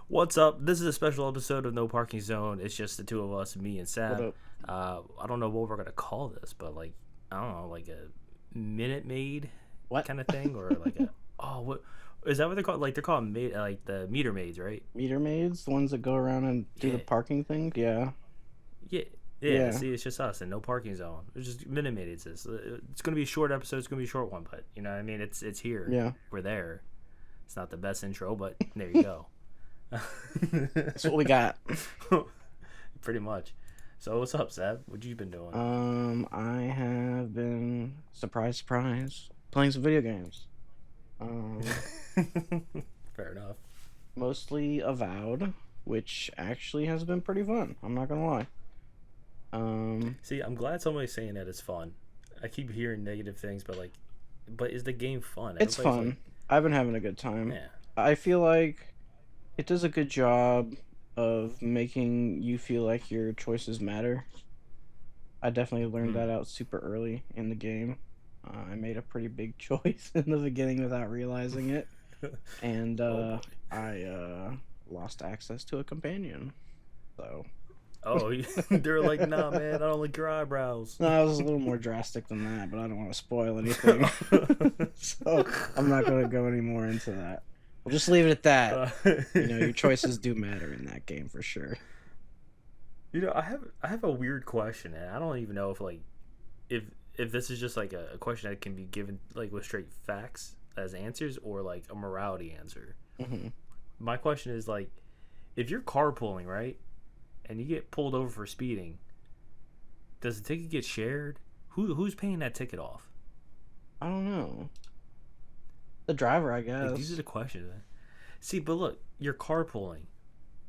What's up? This is a special episode of No Parking Zone. It's just the two of us, me and What Sab. up? I don't know what we're gonna call this, but I don't know, like a Minute Maid What? kind of thing, or like a what is that what they're called? Like they're called like the meter maids, right? Meter maids, the ones that go around and do the Yeah, parking thing? Yeah. yeah, yeah. Yeah. See, it's just us and No Parking Zone. It's just Minute Maid. It's gonna be a short episode. It's gonna be a short one, but you know what I mean. It's here. Yeah. We're there. It's not the best intro, but there you go. That's what we got. Pretty much. So what's up, Seb? What you been doing? I have been surprise, playing some video games. Um, Fair enough. Mostly Avowed, which actually has been pretty fun. I'm not gonna lie. See, I'm glad somebody's saying that it's fun. I keep hearing negative things, but is the game fun? It's fun. Like, I've been having a good time. yeah. I feel like it does a good job of making you feel like your choices matter. I definitely learned that out super early in the game. I made a pretty big choice in the beginning without realizing it, and Oh, boy. I lost access to a companion. So Oh, they're like, nah, man, I don't like your eyebrows. no, it was a little more drastic than that, but I don't want to spoil anything, so I'm not going to go any more into that. We'll just leave it at that. Your choices do matter in that game for sure. I have a weird question, and I don't even know if this is just like a question that can be given like with straight facts as answers or like a morality answer. Hmm. My question is like, if you're carpooling, right, and you get pulled over for speeding, does the ticket get shared? Who's paying that ticket off? I don't know. The driver, I Like these are guess. the questions. See, but look, you're carpooling,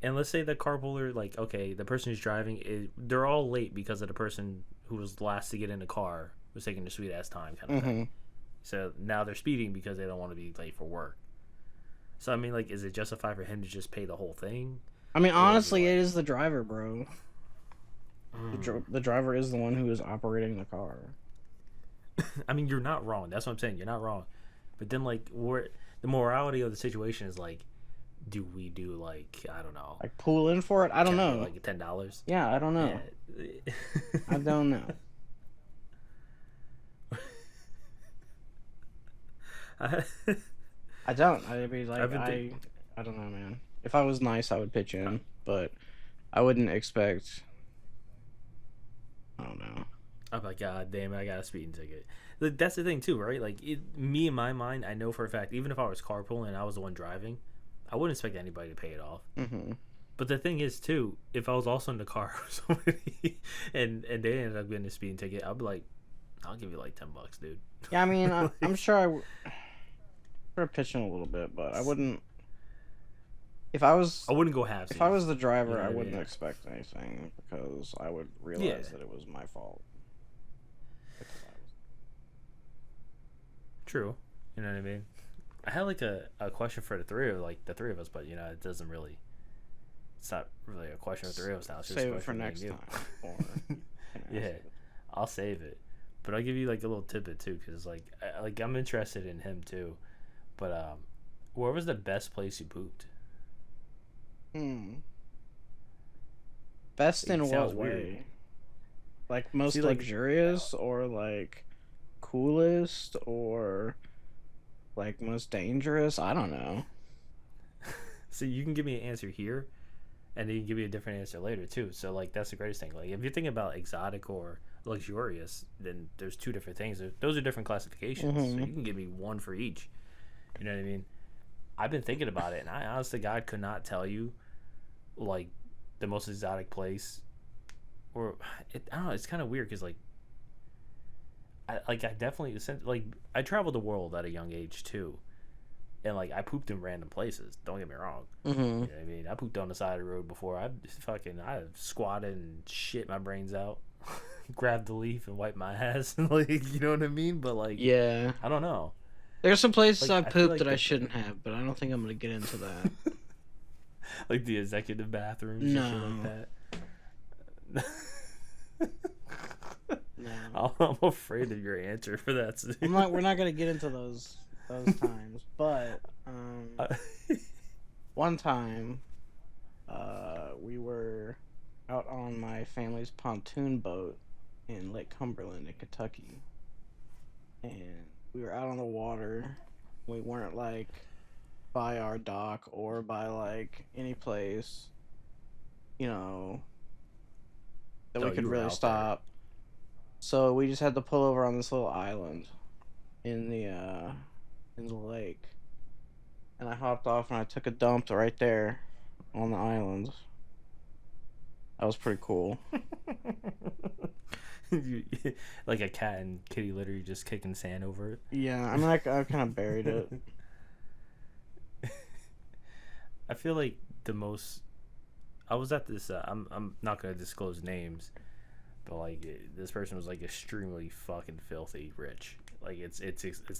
and let's say the carpooler, like, okay, the person who's driving they're all late because of the person who was last to get in the car was taking the sweet ass time kind of thing. Hmm. So now they're speeding because they don't want to be late for work. So I mean, like, is it justified for him to just pay the whole thing, I mean, or is it honestly, it like, is the driver, bro. mm. The driver is the one who is operating the car. I mean, you're not wrong. That's what I'm saying. You're not wrong. But then, like, the morality of the situation is like, do we do like I don't know, Like, pull in for it? I don't know. like $10? Yeah, I don't know. I don't know. I, I don't. I'd be I've like, been think- I don't know, man. If I was nice, I would pitch in, but I wouldn't expect. I don't know. I'm like, God damn it, I got a speeding ticket. Like, that's the thing too, right? Like, me in my mind, I know for a fact, even if I was carpooling and I was the one driving, I wouldn't expect anybody to pay it off. Hmm. But the thing is, too, if I was also in the car with somebody and they ended up getting a speeding ticket, I'd be like, I'll give you like $10, dude. Yeah, I mean, Like, I'm sure sort of pitch in a little bit, but I wouldn't. If I was I wouldn't go half. If I was the driver, You know I what I wouldn't mean? expect anything because I would Yeah, realize that it was my fault. true. You know what I mean? I had like a question for the three of us, but you know, it doesn't really. It's not really a question for the three of us now. It's just a Save it for question next me time, and you. or you can ask Yeah, it. I'll save it, but I'll give you like a little tidbit too, because like I'm interested in him too. But where was the best place you pooped? Hmm. Best It in sounds what weird. way? Like most See, like, luxurious, or like coolest, or like most dangerous? I don't know. see, you can give me an answer here, and then you can give me a different answer later too. So like that's the greatest thing. Like if you're thinking about exotic or luxurious, then there's two different things. Those are different classifications. So Hmm. you can give me one for each. You know what I mean? I've been thinking about it, and I honestly, God, could not tell you like the most exotic place, or I don't know. It's kind of weird because I definitely like I traveled the world at a young age too, and like I pooped in random places. Don't get me wrong. Hmm. You know what I mean? I pooped on the side of the road before. I squatted and shit my brains out, grabbed the leaf and wiped my ass, and like you know what I mean. But like Yeah. I don't know. There's some places Like I I feel pooped like that I shouldn't have, but I don't think I'm gonna get into that. like the executive bathrooms and No. shit like that. No. I'm afraid of your answer for that. I'm not. We're not gonna get into those times, but I- one time we were out on my family's pontoon boat in Lake Cumberland in Kentucky, and we were out on the water. We weren't like by our dock or by like any place, you know, that Oh, we could you were really out there. stop. So we just had to pull over on this little island in the lake, and I hopped off and I took a dump right there on the island. That was pretty cool. You, like a cat and kitty litter, you just kicking sand over it. Yeah, I mean, I kind of buried it. I feel like the most. I was at this. I'm not gonna disclose names, but like this person was like extremely fucking filthy rich. Like it's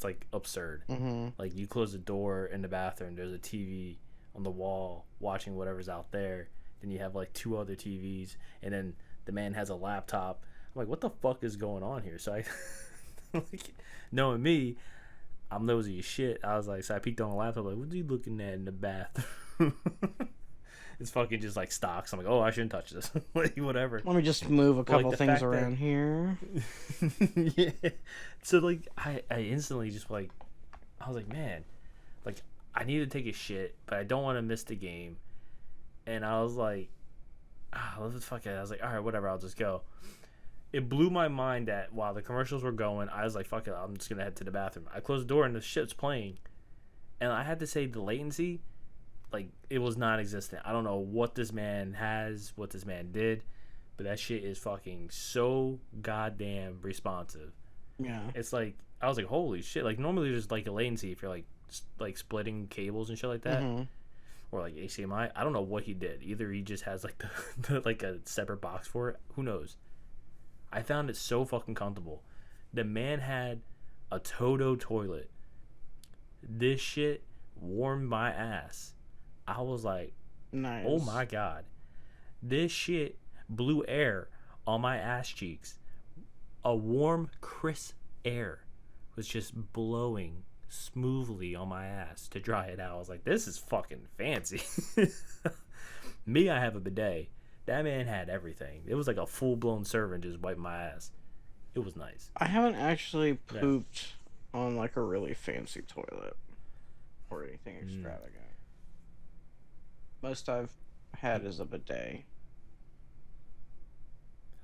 like absurd. Mm-hmm. Like you close the door in the bathroom, there's a TV on the wall watching whatever's out there. Then you have like two other TVs, and then the man has a laptop. I'm like, what the fuck is going on here? So I, like, knowing me, I'm nosy as shit. I was like, so I peeked on the laptop, like, what are you looking at in the bathroom? It's fucking just like stocks. I'm like, oh, I shouldn't touch this. Like, whatever. Let me just move a But, like, couple the things fact that around here. yeah. So like I instantly just like I was like, man, like I need to take a shit, but I don't want to miss the game. And I was like, let's fuck it. I was like, all right, whatever, I'll just go. It blew my mind that while the commercials were going, I was like, fuck it, I'm just gonna head to the bathroom. I closed the door and the shit's playing, and I had to say the latency, like it was non-existent. I don't know what this man has, what this man did, but that shit is fucking so goddamn responsive. Yeah. It's like I was like, holy shit! Like normally there's like a latency if you're like splitting cables and shit like that, Mm-hmm. or like HDMI. I don't know what he did. Either he just has like the like a separate box for it. Who knows? I found it so fucking comfortable. The man had a Toto toilet. This shit warmed my ass. I was like, Nice. oh my god, this shit blew air on my ass cheeks. A warm, crisp air was just blowing smoothly on my ass to dry it out. I was like, this is fucking fancy. Me, I have a bidet. That man had everything. It was like a full blown servant just wiping my ass. It was nice. I haven't actually Yeah. pooped on like a really fancy toilet or anything Mm. extravagant. Most I've had is a bidet.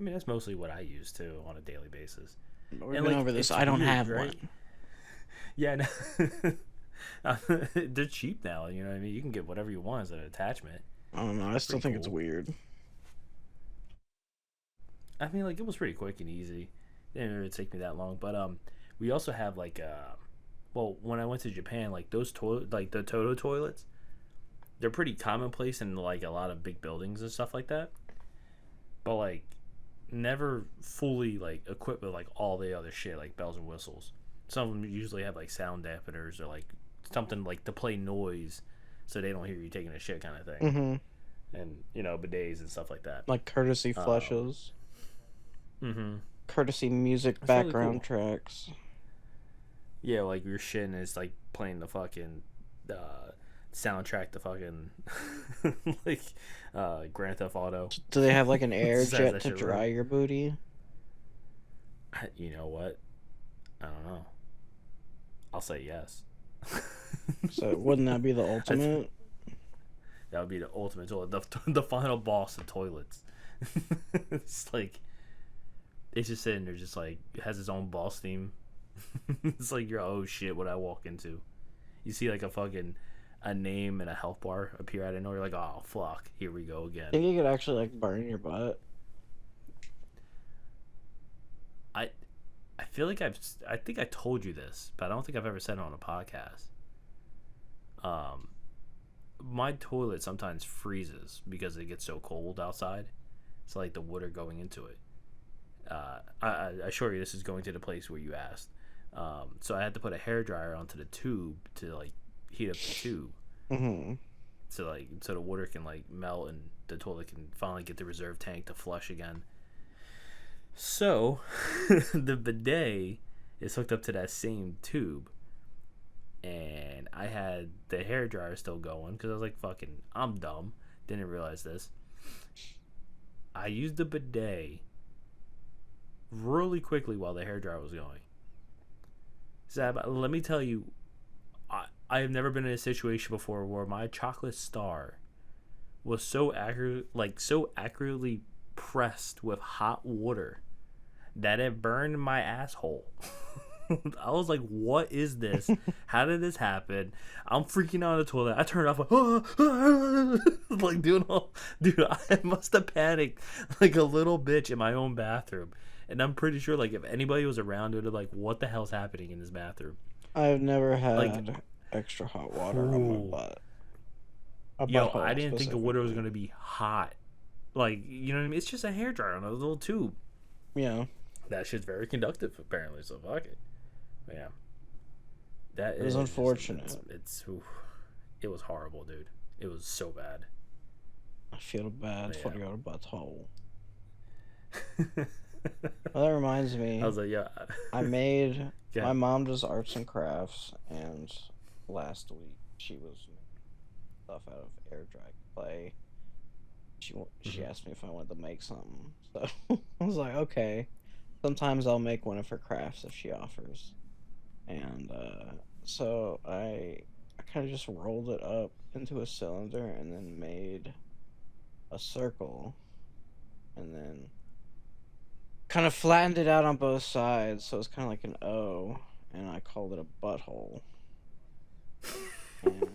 I mean, that's mostly what I use too on a daily basis. But we've And, been like, over this. it's I don't weird, have right? one. Yeah, no. They're cheap now. You know what I mean? You can get whatever you want as an attachment. I don't know. I still Pretty think it's cool. weird. I mean, like it was pretty quick and easy. It didn't really take me that long. But we also have like well, when I went to Japan, like those like the Toto toilets, they're pretty commonplace in like a lot of big buildings and stuff like that. But like, never fully like equipped with like all the other shit like bells and whistles. Some of them usually have like sound dampeners or like something like to play noise, so they don't hear you taking a shit kind of thing. Mm-hmm. And bidets and stuff like that. Like courtesy Um, flushes, Mm-hmm. courtesy music That's really background cool. tracks. Yeah, like your shit is like playing the fucking soundtrack to fucking like Grand Theft Auto. Do they have like an air Just has jet that to shit dry running. your booty? You know what? I don't know. I'll say yes. So wouldn't that be the ultimate? That would be the ultimate toilet, the final boss of toilets. It's like it's just sitting there, just like it has its own boss theme. It's like you're oh shit, what I walk into. You see like a name and a health bar appear out of nowhere. You're like, oh fuck, here we go again. Think you could actually like burn your butt? I feel like I think I told you this, but I don't think I've ever said it on a podcast. My toilet sometimes freezes because it gets so cold outside. So like the water going into it. I assure you, this is going to the place where you asked. So I had to put a hairdryer onto the tube to like heat up the tube, Mm-hmm. so the water can like melt and the toilet can finally get the reserve tank to flush again. So the bidet is hooked up to that same tube, and I had the hairdryer still going because I was like, fucking, I'm dumb, didn't realize this. I used the bidet really quickly while the hairdryer was going. Zab, let me tell you, I have never been in a situation before where my chocolate star was so accurate, like so accurately pressed with hot water that it burned my asshole. I was like, "What is this? How did this happen?" I'm freaking out on the toilet. I turned off like, like doing all, dude. I must have panicked like a little bitch in my own bathroom, and I'm pretty sure like if anybody was around, it would like, "What the hell's happening in this bathroom?" I've never Like, had extra hot water on my ooh, butt. A yo, I butthole didn't think the water was specifically. gonna be hot. Like, you know what I mean? It's just a hairdryer on a little tube. Yeah, That shit's very conductive, apparently. So fuck it. But yeah, that it was is just unfortunate. it's oof. It was horrible, dude. It was so bad. I feel bad But for yeah. your butthole. Well, that reminds I me, was like, yeah, I made yeah. my mom does arts and crafts, and last week she was making stuff out of air dried clay. She Mhm. asked me if I wanted to make something, so I was like, okay. Sometimes I'll make one of her crafts if she offers, and so I kind of just rolled it up into a cylinder and then made a circle, and then kind of flattened it out on both sides, so it's kind of like an O, and I called it a butthole. And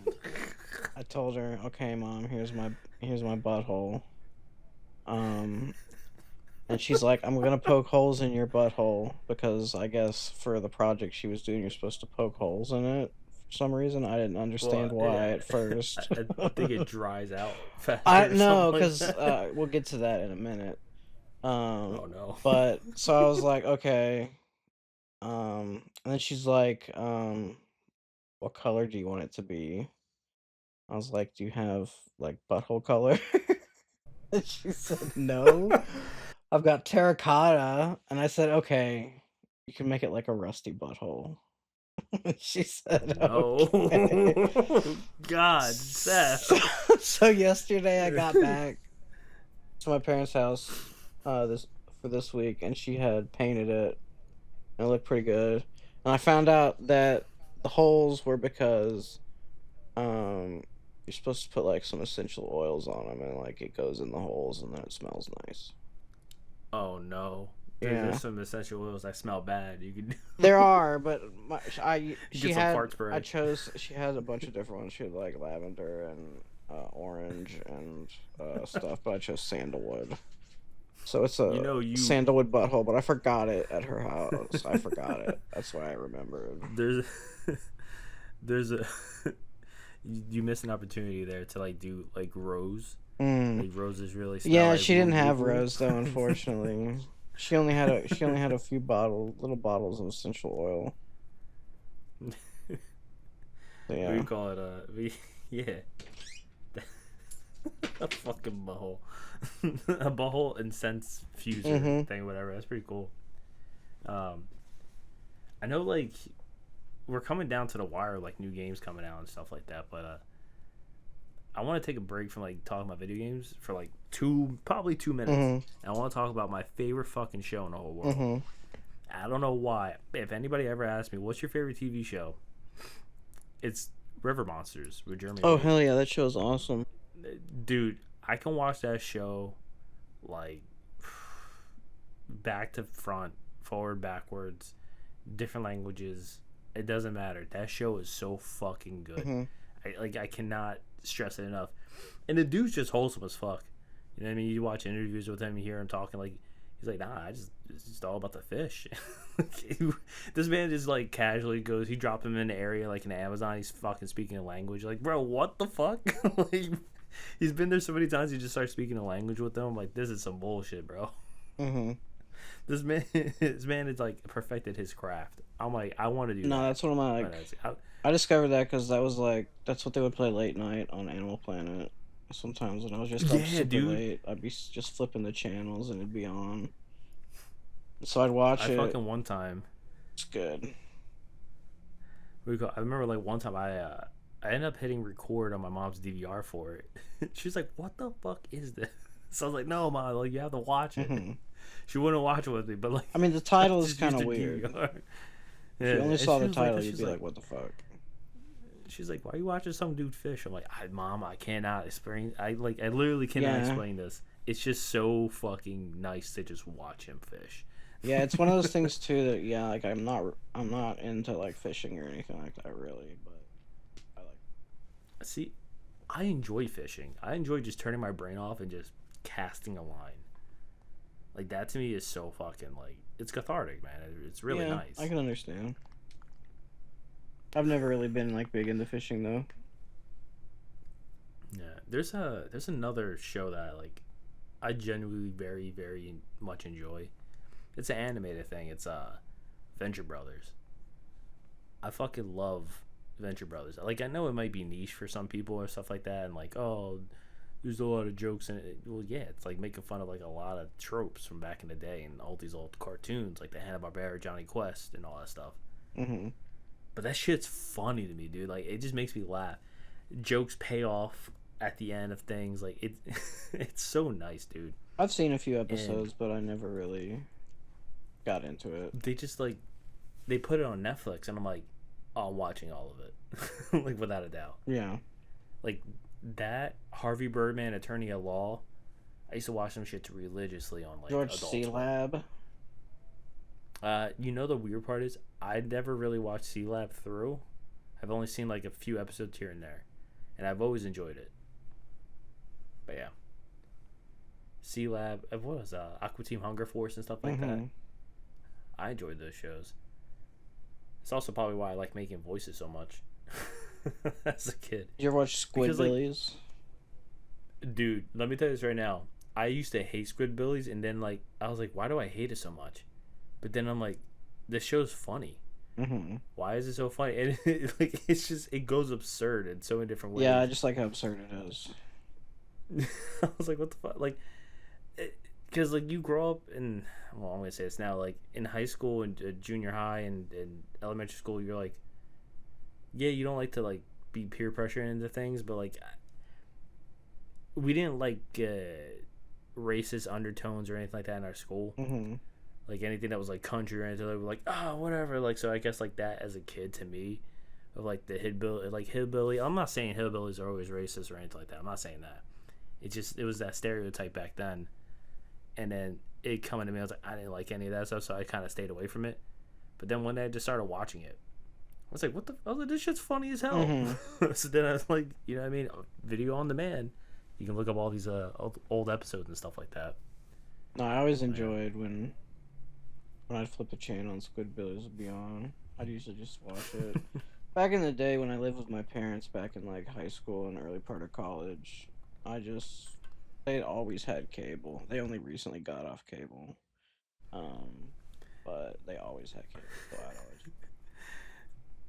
I told her, "Okay, mom, here's my butthole." Um, and she's like, "I'm gonna poke holes in your butthole because I guess for the project she was doing, you're supposed to poke holes in it for some reason. I didn't understand Well, why yeah, at first. I think it dries out I faster or something no, like because that. we'll get to that in a minute. Um, Oh no. but so I was like, okay. And then she's like, what color do you want it to be? I was like, do you have like butthole color? And she said, no. I've got terracotta. And I said, okay, you can make it like a rusty butthole. She said, No. okay. God, Seth. So, so yesterday I got back to my parents' house this for this week, and she had painted it, and it looked pretty good. And I found out that the holes were because um you're supposed to put like some essential oils on them, and like it goes in the holes, and then it smells nice. Oh no. There's Yeah, some essential oils that smell bad. You can there are, but get some fart I spray. chose she had a bunch of different ones. She had like lavender and orange and stuff, but I chose sandalwood. So it's You a know you sandalwood butthole, but I forgot it at her house. I forgot it. That's why I remembered. there's there's a you miss an opportunity there to like do like rose. Mm. Like roses really smell Yeah, like she woo didn't woo have woo. rose though, unfortunately. She only had a few little bottles of essential oil. So, We yeah. call it yeah, a fucking butthole, a butthole and sense fuser Mhm. thing, whatever. That's pretty cool. Um, I know like we're coming down to the wire, like new games coming out and stuff like that. But I want to take a break from like talking about video games for like probably 2 minutes. Mhm. And I want to talk about my favorite fucking show in the whole world. Mhm. I don't know why. If anybody ever asks me, "What's your favorite TV show?" It's River Monsters with Jeremy Oh Reed. hell yeah, that show's awesome. Dude, I can watch that show like back to front, forward, backwards, different languages. It doesn't matter. That show is so fucking good. Mhm. I cannot stress it enough. And the dude's just wholesome as fuck. You know what I mean? You watch interviews with him, you hear him talking like he's like, nah, it's just all about the fish. This man just like casually goes. He dropped him in the area like in the Amazon. He's fucking speaking a language. Like, bro, what the fuck? Like, he's been there so many times. He just starts speaking a language with them. I'm like, this is some bullshit, bro. Mhm. This man, this man has like perfected his craft. I'm like, I want to do No, that. that's one of my But like. I discovered that because that was like that's what they would play late night on Animal Planet. Sometimes when I was just up yeah, super dude. late, I'd be just flipping the channels and it'd be on. So I'd watch I it. fucking one time. It's good. I remember like one time I ended up hitting record on my mom's DVR for it. She's like, "What the fuck is this?" So I was like, no, Mom, like you have to watch it. Hmm. She wouldn't watch it with me, but like I mean, the I title is just used kind of her weird. DVR. Yeah, If you only and saw she the was like, title, you'd she's be like, like, "What the fuck?" why are you watching some dude fish? I'm like, Mom, I cannot explain. I literally cannot Yeah, explain this. It's just so fucking nice to just watch him fish. yeah. It's one of those things too that yeah, like I'm not into like fishing or anything like that really, but I like. See, I enjoy fishing. I enjoy just turning my brain off and just casting a line. Like that to me is so fucking like it's cathartic, man. It's really Yeah, nice. I can understand. I've never really been like big into fishing though. Yeah, there's another show that I genuinely very very much enjoy. It's an animated thing. It's Venture Brothers. I fucking love Venture Brothers. Like I know it might be niche for some people or stuff like that, and like oh, there's a lot of jokes in it. Well, yeah, it's like making fun of like a lot of tropes from back in the day and all these old cartoons like the Hanna Barbera, Johnny Quest, and all that stuff. Hmm. But that shit's funny to me, dude. Like it just makes me laugh. Jokes pay off at the end of things. Like it, it's so nice, dude. I've seen a few And episodes, but I never really got into it. they just like they put it on Netflix, and I'm like, oh, I'm watching all of it, like without a doubt. Yeah. Like that Harvey Birdman, Attorney at Law. I used to watch some shit religiously on like George Adult C. Swim. Lab. You know the weird part is I never really watched C Lab through. I've only seen like a few episodes here and there, and I've always enjoyed it. But yeah, C Lab. What was Aqua Team Hunger Force and stuff like that. Hmm. I enjoyed those shows. It's also probably why I like making voices so much as a kid. Did you ever watch Because like, Squidbillies? dude, let me tell you this right now. I used to hate Squidbillies, and then like I was like, why do I hate it so much? But then I'm like, this show's funny. Hmm. Why is it so funny? And like it's just it goes absurd in so many different ways. Yeah, I just like how absurd it is. I was like, what the fuck? Like, because like you grow up in well, I'm gonna say this now. Like in high school and junior high and elementary school, you're like, yeah, you don't like to like be peer pressure into things, but like we didn't like racist undertones or anything like that in our school. Hmm. Like anything that was like country or anything, they were like, oh, whatever. Like so, I guess like that as a kid to me, of like the hillbilly. I'm not saying hillbillies are always racist or anything like that. I'm not saying that. It was that stereotype back then, and then it coming to me, I was like, I didn't like any of that stuff, so I kind of stayed away from it. But then one day I just started watching it. I was like, what the? I was like, this shit's funny as hell. Hmm. So then I was like, you know what I mean? Video on demand. You can look up all these old episodes and stuff like that. No, I always Yeah. enjoyed when I'd flip a channel and Squidbillies would be on. I'd usually just watch it. Back in the day when I lived with my parents back in like high school and early part of college, they always had cable. They only recently got off cable. Um but they always had cable, so I'd always.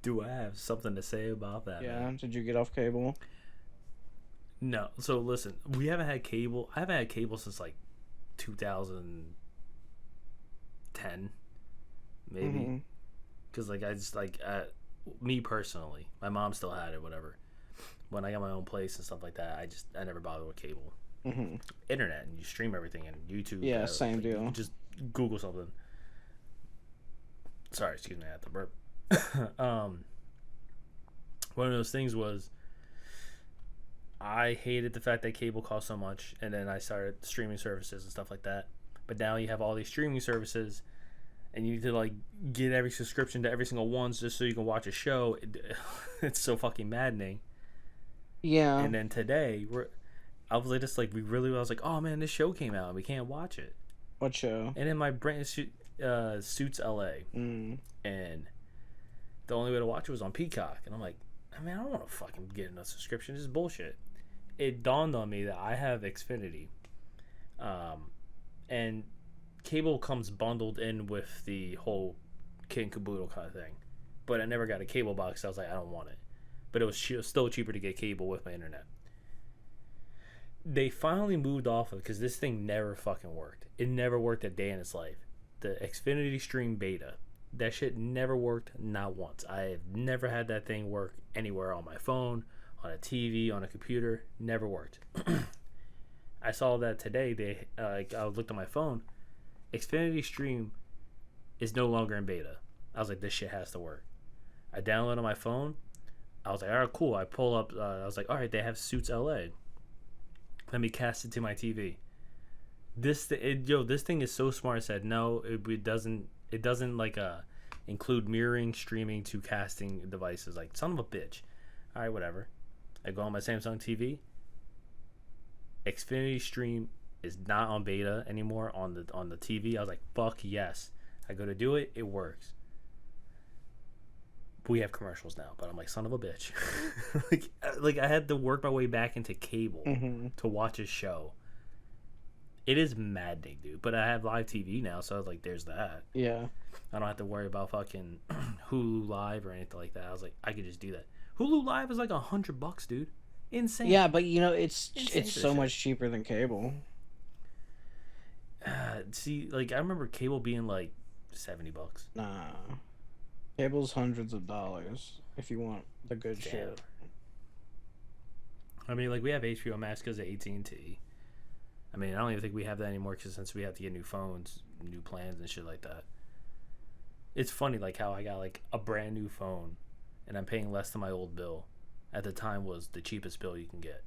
Do I have something to say about that, Yeah, man? did you get off cable? No. So listen, we haven't had cable. I haven't had cable since like 2010, maybe. Because like I just like me personally, my mom still had it. Whatever. When I got my own place and stuff like that, I never bothered with cable. Mm-hmm. Internet and you stream everything and YouTube. Yeah, same like, deal. You just Google something. Sorry, excuse me, I had to burp. One of those things was I hated the fact that cable cost so much, and then I started streaming services and stuff like that. But now you have all these streaming services, and you need to like get every subscription to every single one just so you can watch a show. It's so fucking maddening. Yeah. And then today, I was like, I was like, oh man, this show came out, and we can't watch it. What show? And then my brain Suits LA, and the only way to watch it was on Peacock, and I'm like, I mean, I don't want to fucking get a subscription. This is bullshit. It dawned on me that I have Xfinity, and cable comes bundled in with the whole kit and caboodle kind of thing. But I never got a cable box. So I was like, I don't want it. But it was still cheaper to get cable with my internet. They finally moved off of it because this thing never fucking worked. It never worked a day in its life. The Xfinity Stream Beta, that shit never worked, not once. I have never had that thing work anywhere on my phone, on a TV, on a computer. Never worked. I saw that today. They like I looked on my phone. Xfinity Stream is no longer in beta. I was like, this shit has to work. I downloaded on my phone. I was like, all right, cool. I pull up. I was like, all right, they have Suits LA. Let me cast it to my TV. This thing is so smart. It said no, it doesn't. It doesn't like include mirroring streaming to casting devices. Like, son of a bitch. All right, whatever. I go on my Samsung TV. Xfinity Stream is not on beta anymore on the TV. I was like, fuck yes. I go to do it. It works. We have commercials now, but I'm like, son of a bitch. like I had to work my way back into cable to watch a show. It is maddening, dude. But I have live TV now, so I was like, there's that. Yeah. I don't have to worry about fucking Hulu Live or anything like that. I was like, I could just do that. Hulu Live is like $100, dude. Insane. Yeah, but it's Insane so much cheaper than cable. See, like I remember cable being like $70. Nah. Cable's hundreds of dollars if you want the good shit. I mean, like we have HBO Max because of AT&T. I mean, I don't even think we have that anymore because since we have to get new phones, new plans, and shit like that. It's funny, like how I got like a brand new phone, and I'm paying less than my old bill. At the time, was the cheapest bill you can get.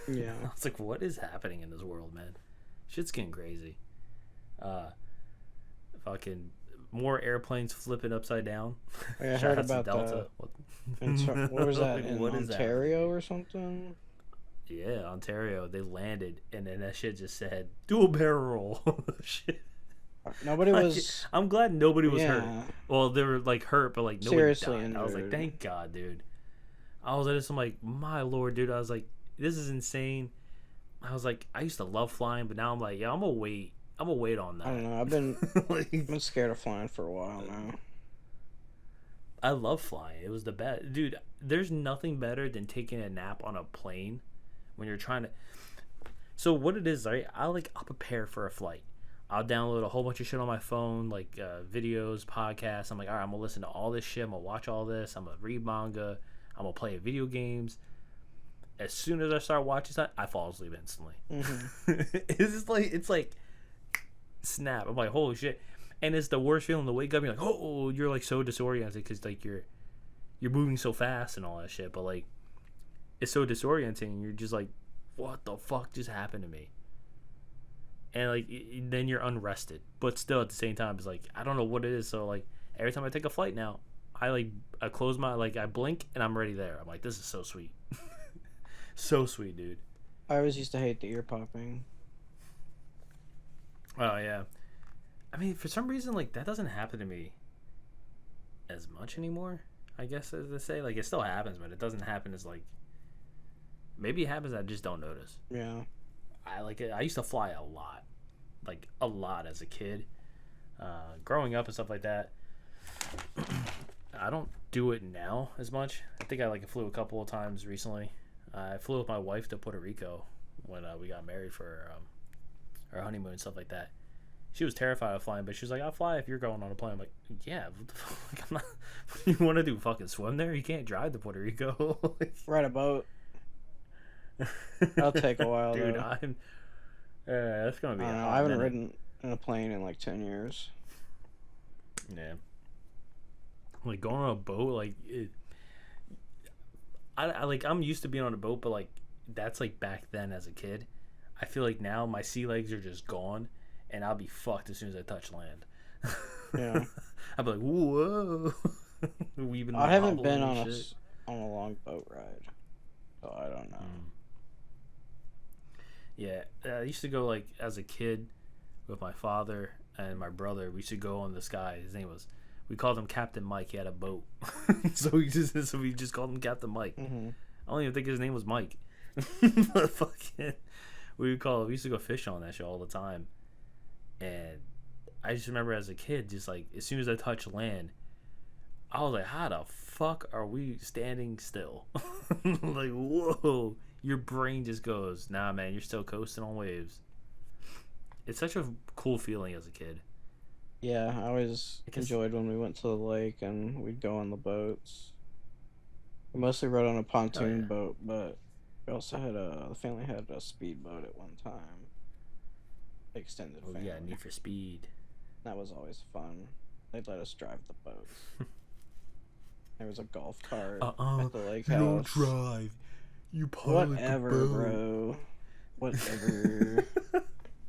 Yeah. I was like, what is happening in this world, man? Shit's getting crazy. Fucking more airplanes flipping upside down. I heard about Delta. What was that? In Ontario or something? Yeah, Ontario. They landed, and then that shit just said dual barrel roll. Shit. Nobody was. I'm glad nobody was hurt. Well, they were like hurt, but like nobody seriously died. Injured. I was like, thank God, dude. I was at this. I'm like, my lord, dude. I was like, this is insane. I was like, I used to love flying, but now I'm like, yeah, I'm gonna wait. I'm gonna wait on that. I don't know. I've been scared of flying for a while now. I love flying. It was the best, dude. There's nothing better than taking a nap on a plane when you're trying to. So what it is, right? I'll prepare for a flight. I'll download a whole bunch of shit on my phone, like videos, podcasts. I'm like, all right, I'm gonna listen to all this shit. I'm gonna watch all this. I'm gonna read manga. I'm gonna play video games. As soon as I start watching something, I fall asleep instantly. It's like snap. I'm like, holy shit. And it's the worst feeling to wake up. You're like, oh, you're like so disoriented because like you're moving so fast and all that shit. But like, it's so disorienting. You're just like, what the fuck just happened to me? And like, then you're unrested. But still, at the same time, it's like I don't know what it is. So like, every time I take a flight now, I close my I blink and I'm already there. I'm like, this is so sweet, so sweet, dude. I always used to hate the ear popping. Oh yeah. I mean, for some reason, like, that doesn't happen to me as much anymore, I guess, as they say. Like, it still happens, but it doesn't happen as, like... Maybe it happens, I just don't notice. Yeah. I used to fly a lot. Like, a lot as a kid. Growing up and stuff like that. I don't do it now as much. I think I, flew a couple of times recently. I flew with my wife to Puerto Rico when we got married for our honeymoon and stuff like that. She was terrified of flying, but she was like, I'll fly if you're going on a plane. I'm like, yeah, what the fuck? Like, I'm not... You want to do fucking swim there? You can't drive to Puerto Rico. Ride a boat. That'll take a while, dude, though. That's going to be I haven't ridden in a plane in like 10 years. Yeah. Like, going on a boat, I'm used to being on a boat, but, like, that's, like, back then as a kid. I feel like now my sea legs are just gone. And I'll be fucked as soon as I touch land. Yeah. I'll be like, whoa. I haven't been on a long boat ride. So I don't know. Yeah. I used to go, as a kid with my father and my brother. We used to go on this guy. His name was, we called him Captain Mike. He had a boat. so we just called him Captain Mike. Mm-hmm. I don't even think his name was Mike. But fucking, we used to go fish on that shit all the time. And I just remember as a kid, just as soon as I touched land, I was like, how the fuck are we standing still? Like, whoa. Your brain just goes, nah, man, you're still coasting on waves. It's such a cool feeling as a kid. Yeah, I always enjoyed when we went to the lake and we'd go on the boats. We mostly rode on a pontoon boat, but We also had the family had a speedboat at one time. Extended Oh family. yeah, Need for Speed. That was always fun. They'd let us drive the boats. There was a golf cart at the lake house. You don't drive. You pilot Whatever, the boat. bro. Whatever.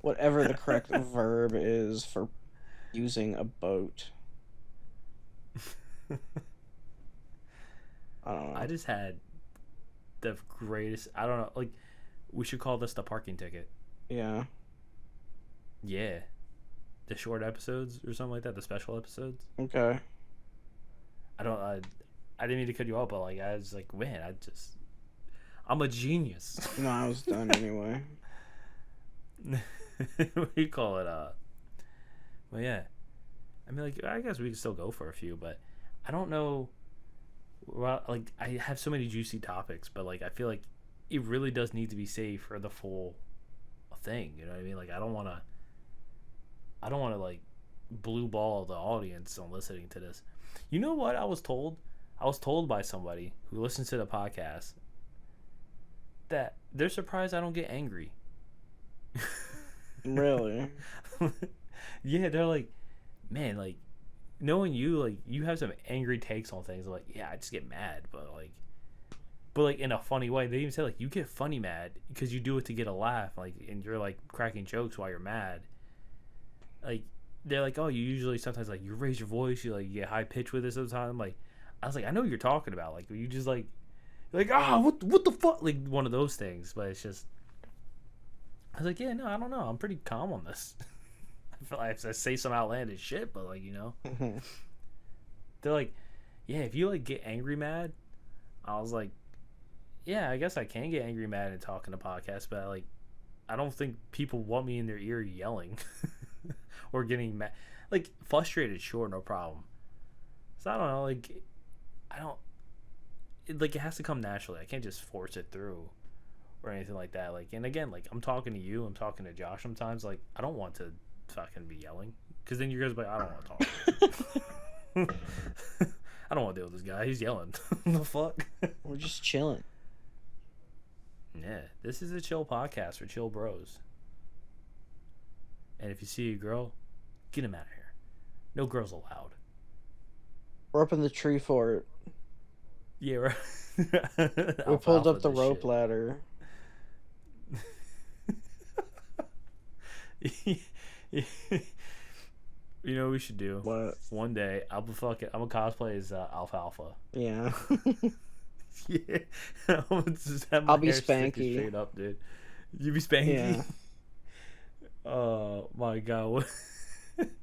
Whatever the correct verb is for using a boat. I don't know. I just had the greatest. I don't know. Like, we should call this the parking ticket. Yeah. Yeah. The short episodes or something like that. The special episodes. Okay. I didn't mean to cut you off, but like I was like, man, I'm a genius. No, I was done anyway. What do you call it? Well, yeah. I mean, like, I guess we can still go for a few, but I don't know. Well, like, I have so many juicy topics, but like, I feel like it really does need to be saved for the full thing. You know what I mean? Like, I don't want to like blue ball the audience on listening to this. You know what I was told? I was told by somebody who listens to the podcast that they're surprised I don't get angry. Really? Yeah, they're like, man, like, knowing you, like, you have some angry takes on things. Like, yeah, I just get mad, but like in a funny way. They even say like you get funny mad because you do it to get a laugh, like, and you're like cracking jokes while you're mad. Like, they're like, oh, you usually sometimes like you raise your voice, you like get high pitched with it sometimes. Like, I was like, I know what you're talking about. Like, you just like what the fuck, like one of those things. But it's just, I was like, yeah, no, I don't know. I'm pretty calm on this. I feel like I say some outlandish shit, but like, you know, they're like, yeah, if you like get angry mad, I was like, yeah, I guess I can get angry mad and talk in a podcast, but like, I don't think people want me in their ear yelling or getting mad. Like, frustrated, sure, no problem. So I don't know, like, it has to come naturally. I can't just force it through or anything like that. Like, and again, like, I'm talking to you, I'm talking to Josh sometimes. Like, I don't want to fucking be yelling, because then you guys be like, I don't want to talk. I don't want to deal with this guy. He's yelling. The fuck? We're just chilling. Yeah, this is a chill podcast for chill bros. And if you see a girl, get him out of here. No girls allowed. We're up in the tree fort. Yeah, right. We pulled up the rope ladder. You know what we should do? What? One day, I'm a cosplay as Alfalfa. Yeah. Yeah. I'll be Spanky. Straight up, dude. You be Spanky? Yeah. Oh my god.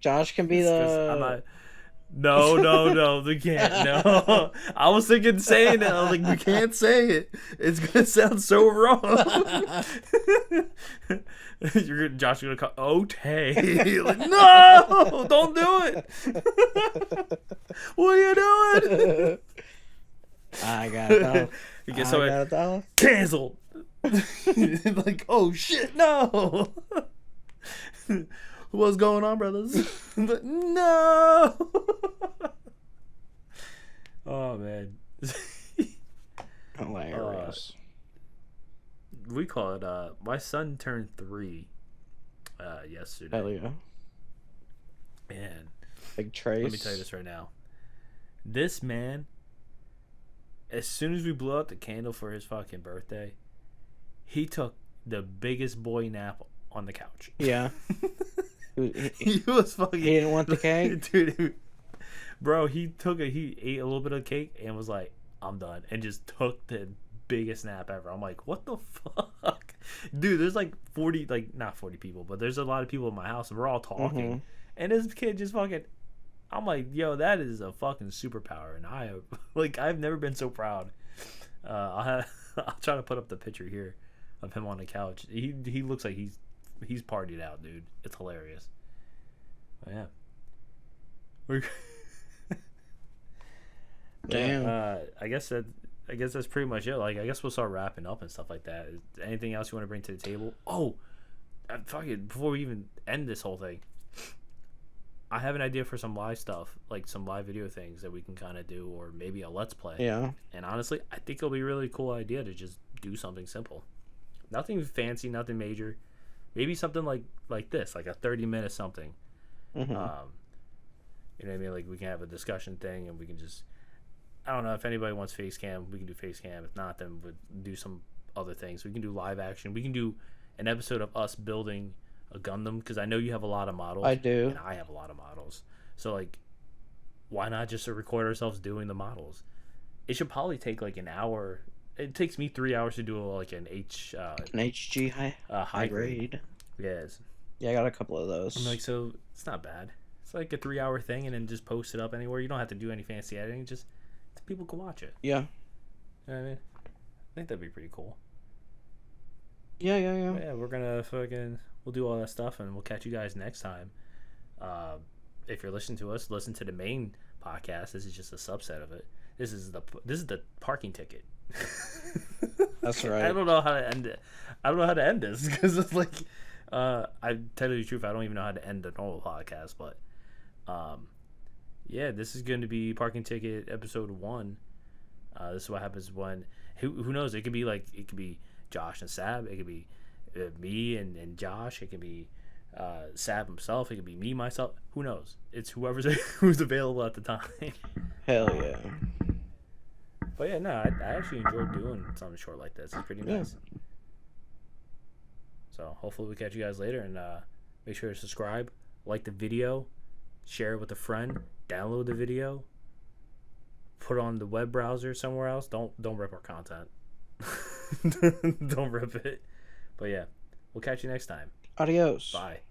Josh can be the. No, we can't. No, I was thinking saying it. I was like, we can't say it. It's gonna sound so wrong. Josh gonna call Otay. Like, no, don't do it. What are you doing? I got it though. You get so canceled. Like, oh shit, no. What's going on, brothers? But no. Oh man. Hilarious. We call it. My son turned 3 yesterday. Hell yeah. Man, Big Trace. let me tell you this right now. This man, as soon as we blew out the candle for his fucking birthday, he took the biggest boy nap on the couch. Yeah. He was fucking. He didn't want the cake, dude. Bro, he ate a little bit of cake and was like, "I'm done," and just took the biggest nap ever. I'm like, what the fuck, dude? There's like 40, like not 40 people, but there's a lot of people in my house, and we're all talking, and this kid just fucking. I'm like, yo, that is a fucking superpower, and I've never been so proud. I'll try to put up the picture here of him on the couch. He looks like he's partied out, dude. It's hilarious. But yeah. Damn. I guess that's pretty much it. Like, I guess we'll start wrapping up and stuff like that. Anything else you want to bring to the table? Oh, fucking before we even end this whole thing, I have an idea for some live stuff, like some live video things that we can kind of do, or maybe a let's play. Yeah. And honestly, I think it'll be a really cool idea to just do something simple. Nothing fancy, nothing major. Maybe something like this, like a 30-minute something. Mm-hmm. You know what I mean? Like we can have a discussion thing, and we can just, I don't know, if anybody wants face cam, we can do face cam. If not, then we'll do some other things. We can do live action. We can do an episode of us building a Gundam, because I know you have a lot of models. I do. And I have a lot of models. So like, why not just record ourselves doing the models? It should probably take like an hour. It takes me 3 hours to do like an HG high grade. Yes. Yeah, I got a couple of those. I'm like, so it's not bad. It's like a 3 hour thing, and then just post it up anywhere. You don't have to do any fancy editing. Just people can watch it. Yeah. You know what I mean? I think that'd be pretty cool. Yeah. But yeah, we're gonna we'll do all that stuff, and we'll catch you guys next time. If you're listening to us, listen to the main podcast. This is just a subset of it. This is the parking ticket. That's right. I don't know how to end it. I don't know how to end this, because it's like, I tell you the truth, I don't even know how to end a normal podcast. But yeah, this is going to be parking ticket episode 1. This is what happens when who knows? It could be Josh and Sab. It could be me and Josh. It could be Sab himself. It could be me, myself. Who knows? It's who's available at the time. Hell yeah. But yeah, no, I actually enjoyed doing something short like this. It's pretty nice. So hopefully we catch you guys later, and make sure to subscribe, like the video, share it with a friend, download the video, put it on the web browser somewhere else. Don't rip our content. Don't rip it. But yeah, we'll catch you next time. Adios. Bye.